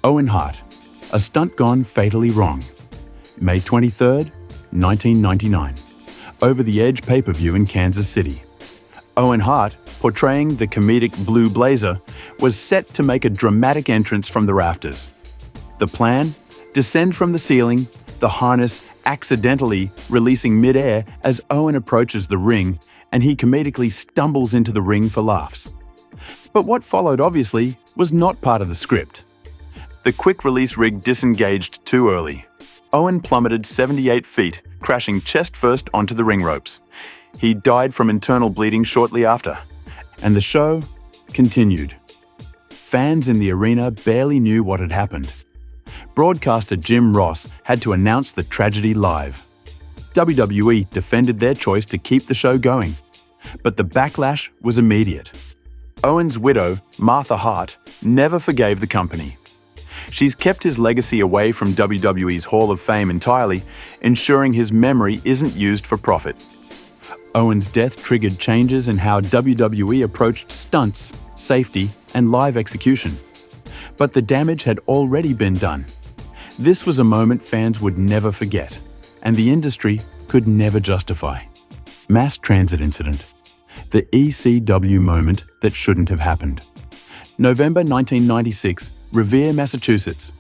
Owen Hart, a stunt gone fatally wrong. May 23rd, 1999. Over the Edge pay-per-view in Kansas City. Owen Hart, portraying the comedic Blue Blazer, was set to make a dramatic entrance from the rafters. The plan? Descend from the ceiling, the harness accidentally releasing mid-air as Owen approaches the ring, and he comedically stumbles into the ring for laughs. But what followed, obviously, was not part of the script. The quick-release rig disengaged too early. Owen plummeted 78 feet, crashing chest-first onto the ring ropes. He died from internal bleeding shortly after, and the show continued. Fans in the arena barely knew what had happened. Broadcaster Jim Ross had to announce the tragedy live. WWE defended their choice to keep the show going, but the backlash was immediate. Owen's widow, Martha Hart, never forgave the company. She's kept his legacy away from WWE's Hall of Fame entirely, ensuring his memory isn't used for profit. Owen's death triggered changes in how WWE approached stunts, safety, and live execution. But the damage had already been done. This was a moment fans would never forget, and the industry could never justify. Mass transit incident. The ECW moment that shouldn't have happened. November 1996, Revere, Massachusetts.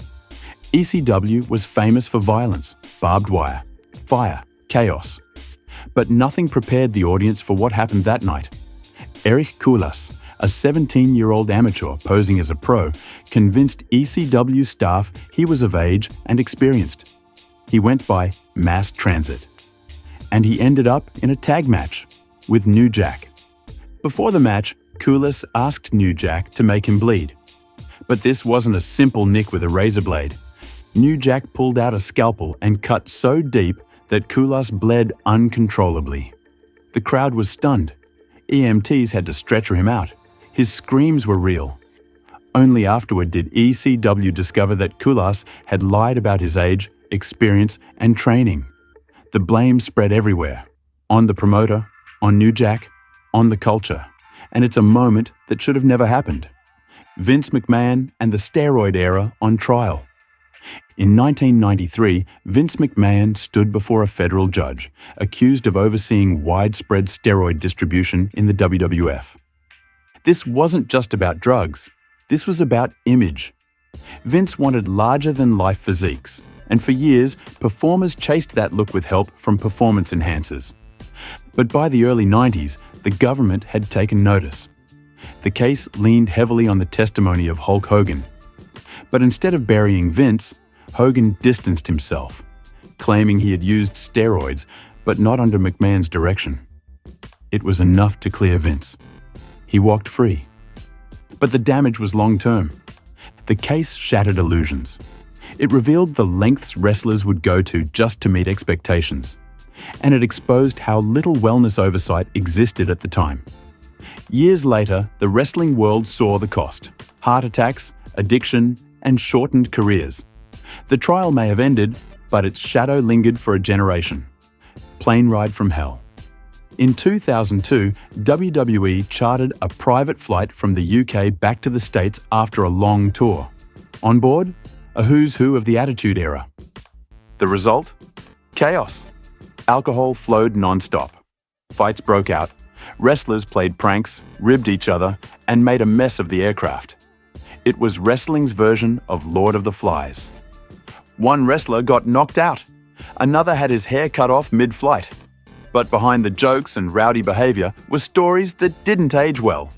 ECW was famous for violence, barbed wire, fire, chaos. But nothing prepared the audience for what happened that night. Erich, a 17-year-old amateur posing as a pro, convinced ECW staff he was of age and experienced. He went by Mass Transit. And he ended up in a tag match with New Jack. Before the match, Koulis asked New Jack to make him bleed. But this wasn't a simple nick with a razor blade. New Jack pulled out a scalpel and cut so deep that Koulis bled uncontrollably. The crowd was stunned. EMTs had to stretcher him out. His screams were real. Only afterward did ECW discover that Koulis had lied about his age, experience, and training. The blame spread everywhere. On the promoter, on New Jack, on the culture. And it's a moment that should have never happened. Vince McMahon and the steroid era on trial. In 1993, Vince McMahon stood before a federal judge, accused of overseeing widespread steroid distribution in the WWF. This wasn't just about drugs. This was about image. Vince wanted larger-than-life physiques, and for years, performers chased that look with help from performance enhancers. But by the early 90s, the government had taken notice. The case leaned heavily on the testimony of Hulk Hogan. But instead of burying Vince, Hogan distanced himself, claiming he had used steroids, but not under McMahon's direction. It was enough to clear Vince. He walked free. But the damage was long-term. The case shattered illusions. It revealed the lengths wrestlers would go to just to meet expectations. And it exposed how little wellness oversight existed at the time. Years later, the wrestling world saw the cost: heart attacks, addiction, and shortened careers. The trial may have ended, but its shadow lingered for a generation. Plane ride from hell. In 2002, WWE chartered a private flight from the UK back to the States after a long tour. On board, a who's who of the Attitude Era. The result? Chaos. Alcohol flowed non-stop. Fights broke out. Wrestlers played pranks, ribbed each other, and made a mess of the aircraft. It was wrestling's version of Lord of the Flies. One wrestler got knocked out. Another had his hair cut off mid-flight. But behind the jokes and rowdy behavior were stories that didn't age well.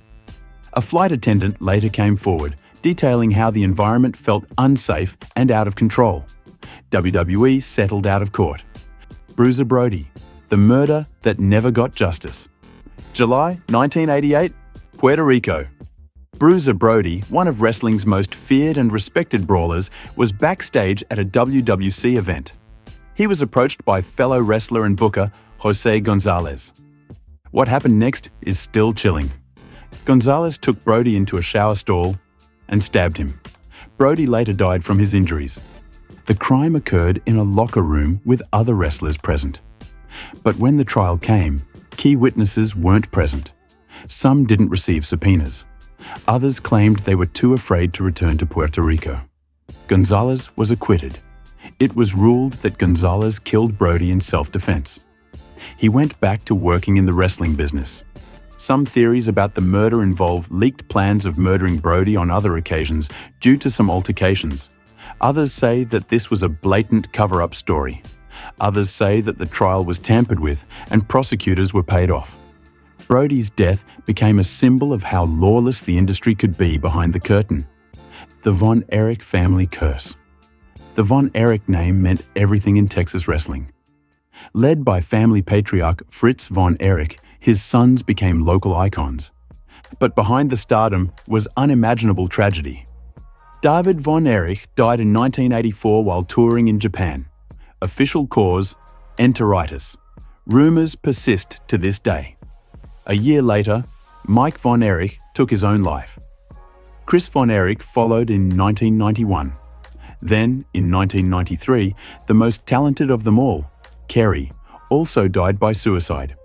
A flight attendant later came forward, detailing how the environment felt unsafe and out of control. WWE settled out of court. Bruiser Brody, the murder that never got justice. July 1988, Puerto Rico. Bruiser Brody, one of wrestling's most feared and respected brawlers, was backstage at a WWC event. He was approached by fellow wrestler and booker Jose Gonzalez. What happened next is still chilling. Gonzalez took Brody into a shower stall and stabbed him. Brody later died from his injuries. The crime occurred in a locker room with other wrestlers present. But when the trial came, key witnesses weren't present. Some didn't receive subpoenas. Others claimed they were too afraid to return to Puerto Rico. Gonzalez was acquitted. It was ruled that Gonzalez killed Brody in self-defense. He went back to working in the wrestling business. Some theories about the murder involve leaked plans of murdering Brody on other occasions due to some altercations. Others say that this was a blatant cover-up story. Others say that the trial was tampered with and prosecutors were paid off. Brody's death became a symbol of how lawless the industry could be behind the curtain. The Von Erich family curse. The Von Erich name meant everything in Texas wrestling. Led by family patriarch Fritz Von Erich, his sons became local icons. But behind the stardom was unimaginable tragedy. David Von Erich died in 1984 while touring in Japan. Official cause, enteritis. Rumors persist to this day. A year later, Mike Von Erich took his own life. Chris Von Erich followed in 1991. Then, in 1993, the most talented of them all, Kerry, also died by suicide.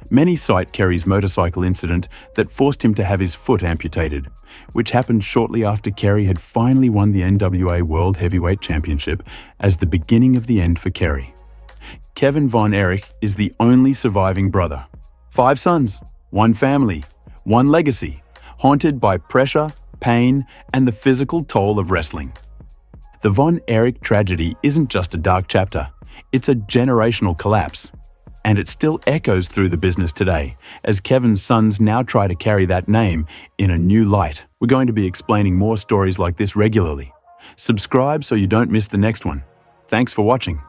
Many cite Kerry's motorcycle incident that forced him to have his foot amputated, which happened shortly after Kerry had finally won the NWA World Heavyweight Championship as the beginning of the end for Kerry. Kevin Von Erich is the only surviving brother. 5 sons, 1 family, 1 legacy, haunted by pressure, pain, and the physical toll of wrestling. The Von Erich tragedy isn't just a dark chapter, it's a generational collapse. And it still echoes through the business today, as Kevin's sons now try to carry that name in a new light. We're going to be explaining more stories like this regularly. Subscribe so you don't miss the next one. Thanks for watching.